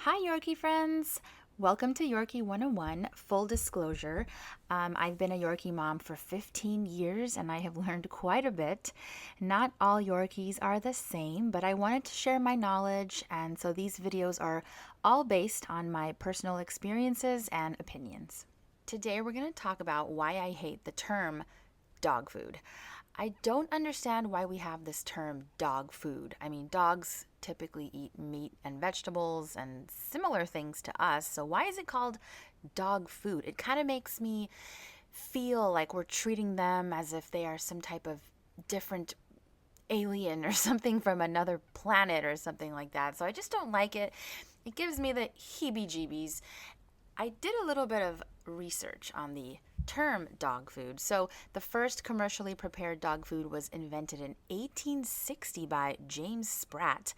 Hi, Yorkie friends. Welcome to Yorkie 101. Full disclosure, I've been a Yorkie mom for 15 years and I have learned quite a bit. Not all Yorkies are the same, but I wanted to share my knowledge, and so these videos are all based on my personal experiences and opinions. Today, we're going to talk about why I hate the term dog food. I don't understand why we have this term dog food. I mean, dogs typically eat meat and vegetables and similar things to us, so why is it called dog food? It kind of makes me feel like we're treating them as if they are some type of different alien or something from another planet or something like that. So I just don't like it. It gives me the heebie jeebies. I did a little bit of research on the term dog food. So, the first commercially prepared dog food was invented in 1860 by James Spratt,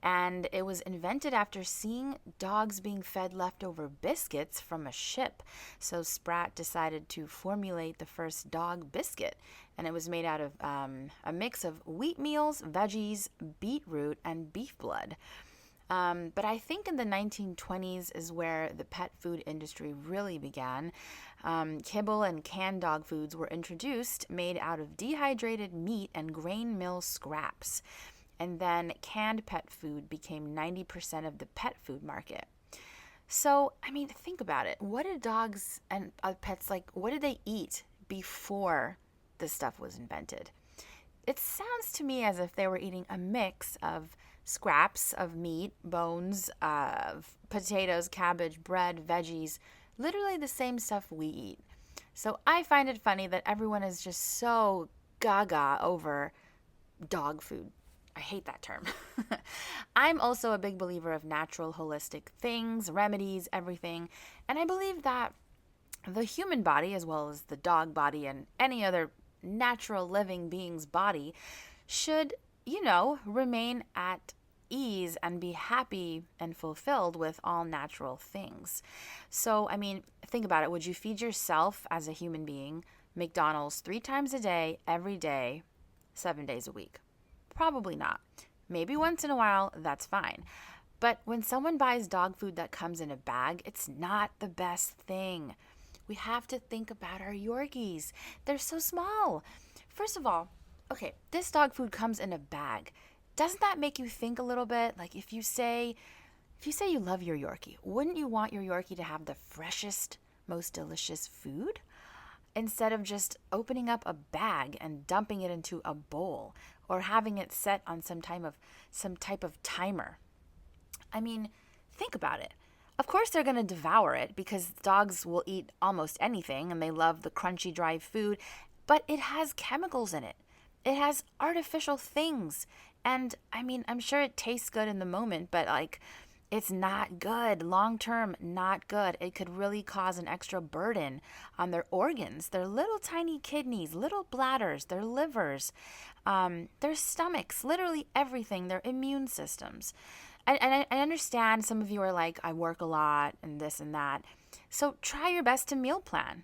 and it was invented after seeing dogs being fed leftover biscuits from a ship. So, Spratt decided to formulate the first dog biscuit, and it was made out of a mix of wheat meals, veggies, beetroot, and beef blood. But I think in the 1920s is where the pet food industry really began. Kibble and canned dog foods were introduced, made out of dehydrated meat and grain mill scraps. And then canned pet food became 90% of the pet food market. So, I mean, think about it. What did dogs and pets like, what did they eat before this stuff was invented? It sounds to me as if they were eating a mix of scraps of meat, bones, potatoes, cabbage, bread, veggies, literally the same stuff we eat. So I find it funny that everyone is just so gaga over dog food. I hate that term. I'm also a big believer of natural, holistic things, remedies, everything. And I believe that the human body, as well as the dog body and any other natural living being's body, should, remain at ease and be happy and fulfilled with all natural things. So, I mean, think about it. Would you feed yourself as a human being McDonald's 3 times a day, every day, 7 days a week? Probably not. Maybe once in a while, that's fine. But when someone buys dog food that comes in a bag, it's not the best thing. We have to think about our Yorkies. They're so small. First of all, okay, this dog food comes in a bag. Doesn't that make you think a little bit? Like if you say you love your Yorkie, wouldn't you want your Yorkie to have the freshest, most delicious food? Instead of just opening up a bag and dumping it into a bowl or having it set on some type of timer. I mean, think about it. Of course they're going to devour it because dogs will eat almost anything and they love the crunchy dry food, but it has chemicals in it. It has artificial things. And I mean, I'm sure it tastes good in the moment, but it's not good. Long term, not good. It could really cause an extra burden on their organs, their little tiny kidneys, little bladders, their livers, their stomachs, literally everything, their immune systems. And I understand some of you are like, I work a lot and this and that. So try your best to meal plan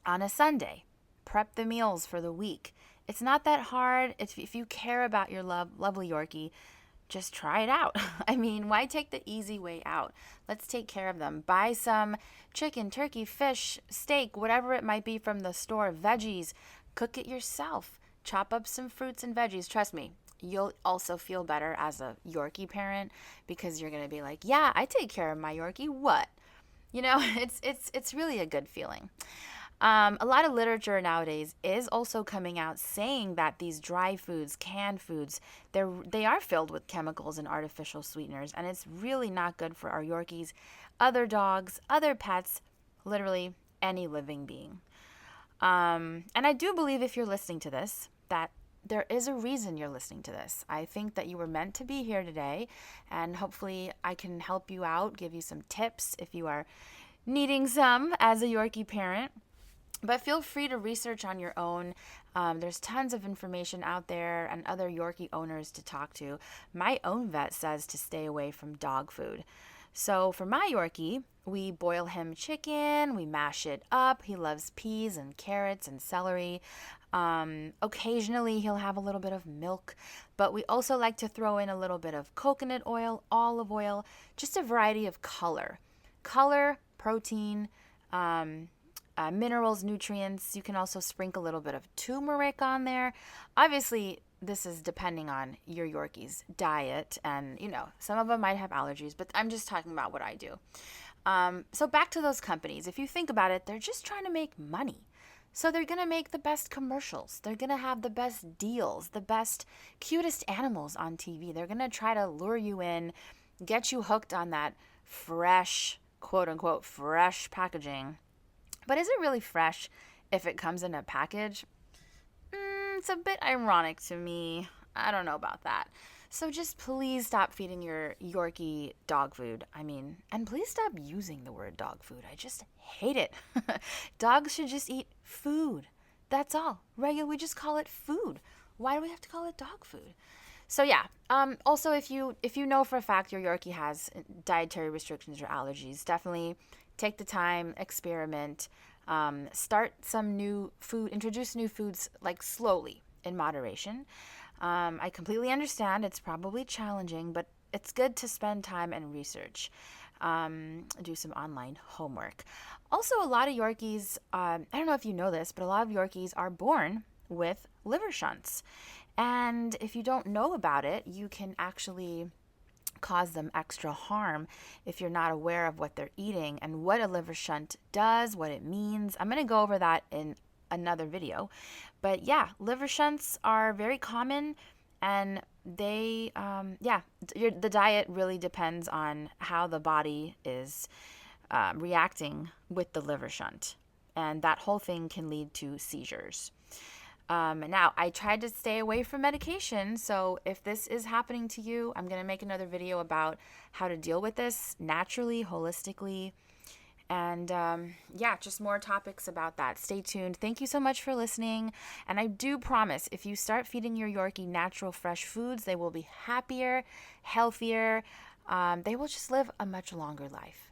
on a Sunday. Prep the meals for the week. It's not that hard. If you care about your lovely Yorkie, just try it out. I mean, why take the easy way out? Let's take care of them. Buy some chicken, turkey, fish, steak, whatever it might be from the store, veggies. Cook it yourself. Chop up some fruits and veggies. Trust me, you'll also feel better as a Yorkie parent because you're going to be like, yeah, I take care of my Yorkie. What? It's really a good feeling. A lot of literature nowadays is also coming out saying that these dry foods, canned foods, they are filled with chemicals and artificial sweeteners, and it's really not good for our Yorkies, other dogs, other pets, literally any living being. And I do believe if you're listening to this, that there is a reason you're listening to this. I think that you were meant to be here today, and hopefully I can help you out, give you some tips if you are needing some as a Yorkie parent. But feel free to research on your own. There's tons of information out there and other Yorkie owners to talk to. My own vet says to stay away from dog food. So for my Yorkie, we boil him chicken, we mash it up. He loves peas and carrots and celery. Occasionally he'll have a little bit of milk, but we also like to throw in a little bit of coconut oil, olive oil, just a variety of color. Color, protein, minerals, nutrients. You can also sprinkle a little bit of turmeric on there. Obviously, this is depending on your Yorkie's diet, and some of them might have allergies, but I'm just talking about what I do. So back to those companies. If you think about it, they're just trying to make money. So they're going to make the best commercials. They're going to have the best deals, the best, cutest animals on TV. They're going to try to lure you in, get you hooked on that fresh, quote unquote, fresh packaging. But is it really fresh if it comes in a package? It's a bit ironic to me. I don't know about that. So just please stop feeding your Yorkie dog food. And please stop using the word dog food. I just hate it. Dogs should just eat food. That's all. We just call it food. Why do we have to call it dog food? So yeah. Also, if you know for a fact your Yorkie has dietary restrictions or allergies, definitely take the time, experiment, start some new food, introduce new foods like slowly in moderation. I completely understand it's probably challenging, but it's good to spend time and research. Do some online homework. Also, a lot of Yorkies, I don't know if you know this, but a lot of Yorkies are born with liver shunts. And if you don't know about it, you can actually cause them extra harm if you're not aware of what they're eating and what a liver shunt does, what it means. I'm going to go over that in another video. But yeah, liver shunts are very common, and they, the diet really depends on how the body is reacting with the liver shunt. And that whole thing can lead to seizures. Now, I tried to stay away from medication, so if this is happening to you, I'm going to make another video about how to deal with this naturally, holistically, and just more topics about that. Stay tuned. Thank you so much for listening, and I do promise if you start feeding your Yorkie natural, fresh foods, they will be happier, healthier. They will just live a much longer life.